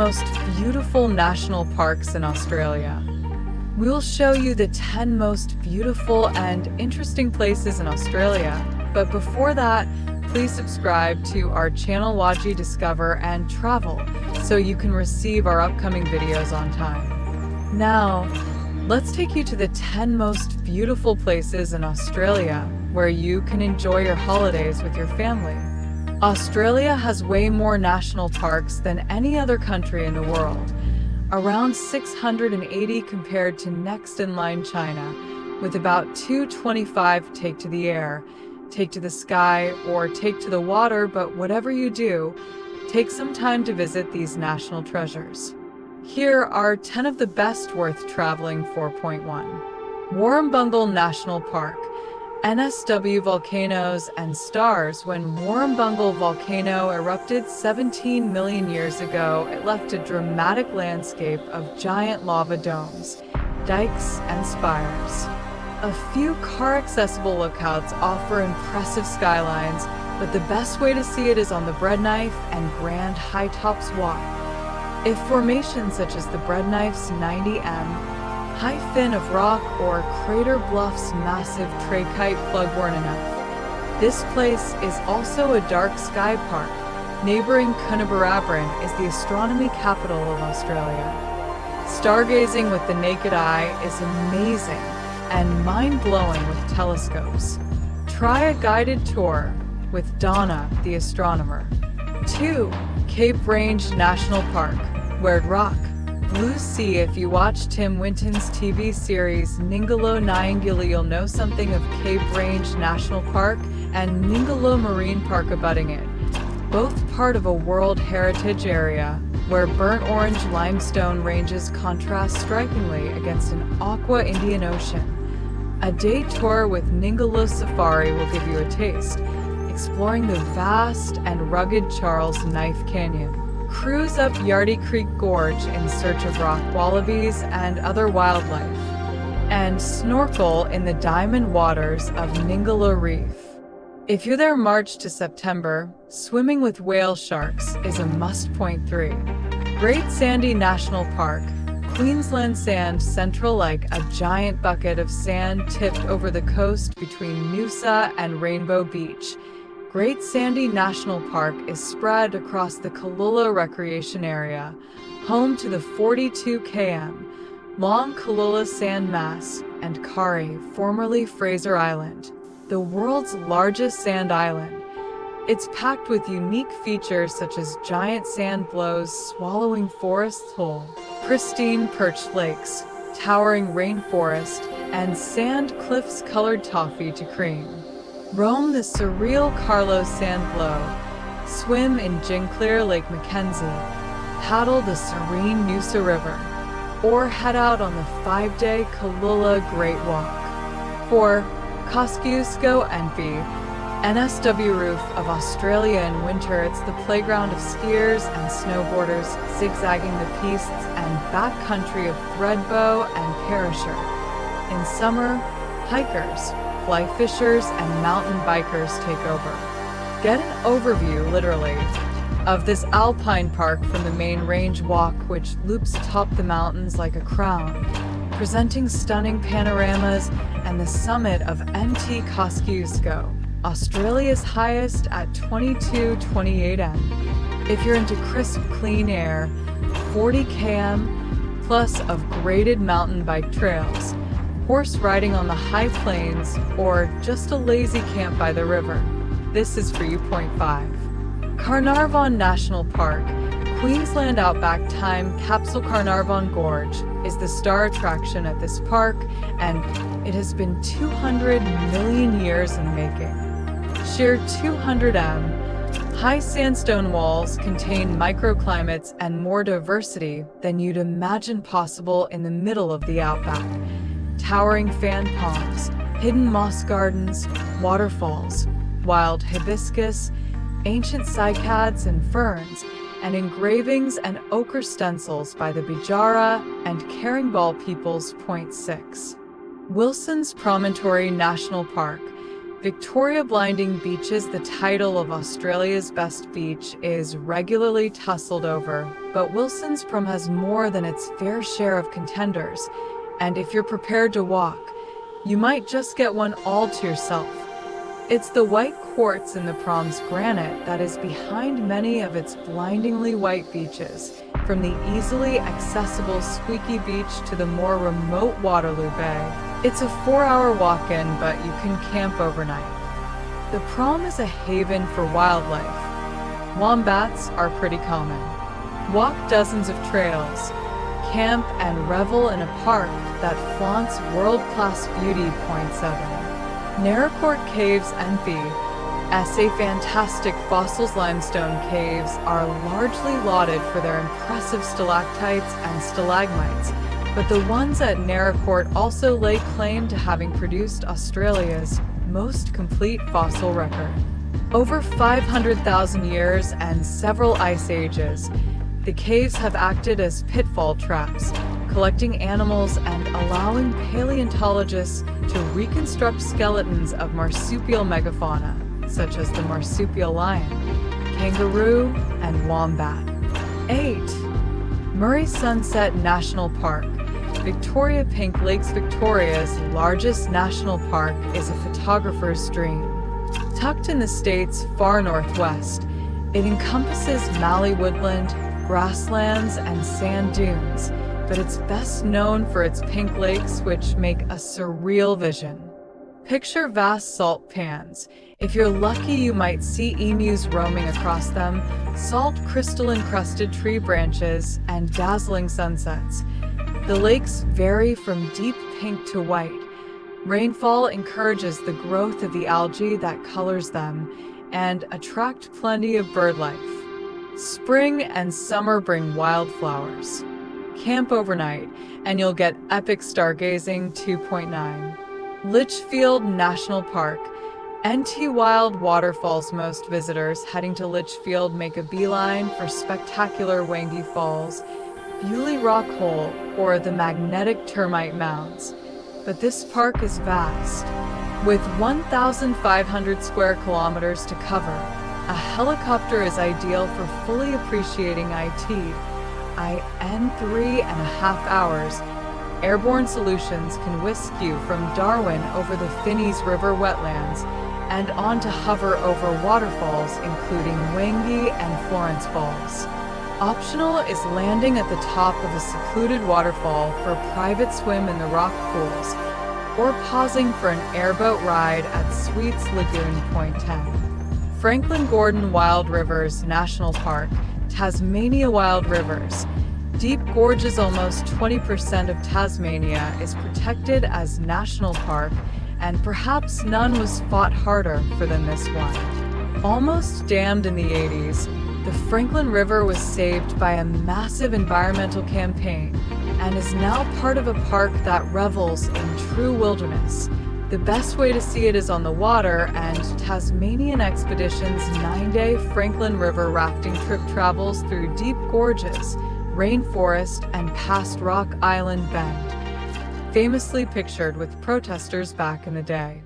most beautiful national parks in Australia. We'll show you the 10 most beautiful and interesting places in Australia. But before that, please subscribe to our channel Waji Discover and Travel so you can receive our upcoming videos on time. Now, let's take you to the 10 most beautiful places in Australia where you can enjoy your holidays with your family. Australia has way more national parks than any other country in the world, around 680 compared to next in line China, with about 225 take to the air, take to the sky, or take to the water, but whatever you do, take some time to visit these national treasures. Here are 10 of the best worth traveling. 4.1. Warrumbungle National Park. NSW volcanoes and stars. When Warrumbungle volcano erupted 17 million years ago, it left a dramatic landscape of giant lava domes, dikes, and spires. A few car-accessible lookouts offer impressive skylines, but the best way to see it is on the Breadknife and Grand High Tops Walk. If formations such as the Breadknife's 90m high fin of rock or Crater Bluff's massive trachyte plug weren't enough, this place is also a dark sky park. Neighboring Carnarvon is the astronomy capital of Australia. Stargazing with the naked eye is amazing and mind-blowing with telescopes. Try a guided tour with Donna, the astronomer. 2. Cape Range National Park. Where'd rock? Blue Sea. If you watch Tim Winton's TV series Ningaloo Nyangula, you'll know something of Cape Range National Park and Ningaloo Marine Park abutting it, both part of a World Heritage Area, where burnt orange limestone ranges contrast strikingly against an aqua Indian Ocean. A day tour with Ningaloo Safari will give you a taste, exploring the vast and rugged Charles Knife Canyon. Cruise up Yardy Creek Gorge in search of rock wallabies and other wildlife, and snorkel in the diamond waters of Ningaloo Reef. If you're there March to September, swimming with whale sharks is a must. 3. Great Sandy National Park. Queensland sand central like a giant bucket of sand tipped over the coast between Noosa and Rainbow Beach. Great Sandy National Park is spread across the Kalula Recreation Area, home to the 42 km long Kalula Sand Mass and Kari, formerly Fraser Island, the world's largest sand island. It's packed with unique features such as giant sand blows swallowing forests whole, pristine perched lakes, towering rainforest, and sand cliffs colored toffee to cream. Roam the surreal Carlos Sand Blow, swim in Ginclear Lake Mackenzie, paddle the serene Noosa River, or head out on the 5-day Kalula Great Walk. 4. Kosciuszko NP, NSW Roof of Australia in winter. It's the playground of skiers and snowboarders, zigzagging the pistes and backcountry of Threadbow and Perisher. In summer, hikers, fly fishers, and mountain bikers take over. Get an overview, literally, of this alpine park from the main range walk, which loops atop the mountains like a crown, presenting stunning panoramas and the summit of NT Kosciuszko, Australia's highest at 2228m. If you're into crisp, clean air, 40 km plus of graded mountain bike trails, horse riding on the high plains, or just a lazy camp by the river, this is for you. 5. Carnarvon National Park. Queensland Outback time capsule Carnarvon Gorge is the star attraction at this park, and it has been 200 million years in making. Sheer 200m high sandstone walls contain microclimates and more diversity than you'd imagine possible in the middle of the outback. Towering fan palms, hidden moss gardens, waterfalls, wild hibiscus, ancient cycads and ferns, and engravings and ochre stencils by the Bijara and Caringball peoples. 6. Wilson's Promontory National Park. Victoria Blinding Beaches, the title of Australia's best beach, is regularly tussled over, but Wilson's Prom has more than its fair share of contenders, and if you're prepared to walk, you might just get one all to yourself. It's the white quartz in the Prom's granite that is behind many of its blindingly white beaches, from the easily accessible Squeaky Beach to the more remote Waterloo Bay. It's a 4-hour walk-in, but you can camp overnight. The Prom is a haven for wildlife. Wombats are pretty common. Walk dozens of trails, camp and revel in a park that flaunts world-class beauty. Point 7. Naracoorte Caves NP, SA fantastic fossils limestone caves are largely lauded for their impressive stalactites and stalagmites, but the ones at Naracoorte also lay claim to having produced Australia's most complete fossil record. Over 500,000 years and several ice ages, the caves have acted as pitfall traps, collecting animals and allowing paleontologists to reconstruct skeletons of marsupial megafauna, such as the marsupial lion, kangaroo, and wombat. 8. Murray Sunset National Park. Victoria Pink Lakes. Victoria's largest national park is a photographer's dream. Tucked in the state's far northwest, it encompasses mallee woodland, grasslands, and sand dunes, but it's best known for its pink lakes, which make a surreal vision. Picture vast salt pans. If you're lucky, you might see emus roaming across them, salt crystal-encrusted tree branches, and dazzling sunsets. The lakes vary from deep pink to white. Rainfall encourages the growth of the algae that colors them and attract plenty of bird life. Spring and summer bring wildflowers. Camp overnight, and you'll get epic stargazing. 2.9. Litchfield National Park. NT Wild Waterfalls. Most visitors heading to Litchfield make a beeline for spectacular Wangi Falls, Bewley Rock Hole, or the magnetic termite mounds. But this park is vast. With 1,500 square kilometers to cover, a helicopter is ideal for fully appreciating it. In 3.5 hours, Airborne Solutions can whisk you from Darwin over the Finneys River wetlands and on to hover over waterfalls including Wangi and Florence Falls. Optional is landing at the top of a secluded waterfall for a private swim in the rock pools, or pausing for an airboat ride at Sweets Lagoon. Point 10. Franklin Gordon Wild Rivers National Park. Tasmania Wild Rivers. Deep gorges. Almost 20% of Tasmania is protected as national park, and perhaps none was fought harder for than this one. Almost dammed in the 80s, the Franklin River was saved by a massive environmental campaign and is now part of a park that revels in true wilderness. The best way to see it is on the water, and Tasmanian Expeditions' 9-day Franklin River rafting trip travels through deep gorges, rainforest, and past Rock Island Bend, famously pictured with protesters back in the day.